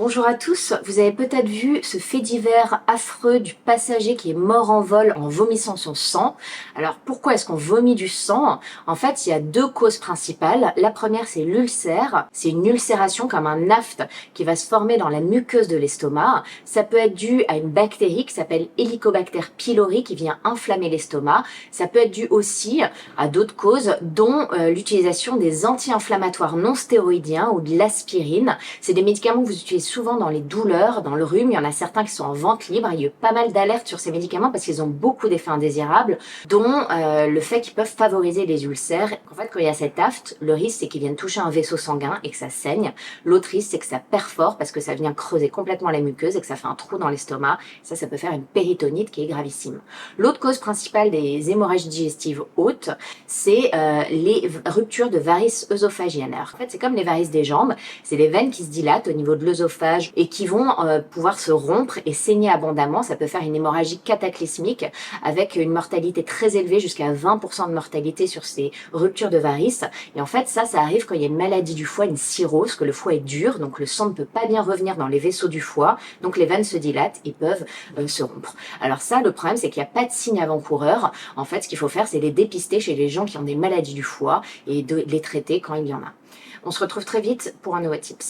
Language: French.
Bonjour à tous, vous avez peut-être vu ce fait divers affreux du passager qui est mort en vol en vomissant son sang. Alors pourquoi est-ce qu'on vomit du sang? En fait, il y a deux causes principales. La première, c'est l'ulcère. C'est une ulcération comme un aft qui va se former dans la muqueuse de l'estomac. Ça peut être dû à une bactérie qui s'appelle Helicobacter pylori qui vient inflammer l'estomac. Ça peut être dû aussi à d'autres causes, dont l'utilisation des anti-inflammatoires non stéroïdiens ou de l'aspirine. C'est des médicaments que vous utilisez souvent dans les douleurs, dans le rhume. Il y en a certains qui sont en vente libre. Il y a eu pas mal d'alertes sur ces médicaments parce qu'ils ont beaucoup d'effets indésirables, dont le fait qu'ils peuvent favoriser les ulcères. En fait, quand il y a cet aft, le risque c'est qu'ils viennent toucher un vaisseau sanguin et que ça saigne. L'autre risque c'est que ça perfore parce que ça vient creuser complètement la muqueuse et que ça fait un trou dans l'estomac. Ça peut faire une péritonite qui est gravissime. L'autre cause principale des hémorragies digestives hautes, c'est les ruptures de varices œsophagiennes. En fait, c'est comme les varices des jambes. C'est les veines qui se dilatent au niveau de l'œsophage et qui vont pouvoir se rompre et saigner abondamment. Ça peut faire une hémorragie cataclysmique avec une mortalité très élevée, jusqu'à 20% de mortalité sur ces ruptures de varices. Et en fait, ça arrive quand il y a une maladie du foie, une cirrhose, que le foie est dur, donc le sang ne peut pas bien revenir dans les vaisseaux du foie, donc les veines se dilatent et peuvent se rompre. Alors ça, le problème, c'est qu'il n'y a pas de signes avant-coureurs. En fait, ce qu'il faut faire, c'est les dépister chez les gens qui ont des maladies du foie et de les traiter quand il y en a. On se retrouve très vite pour un nouveau tips.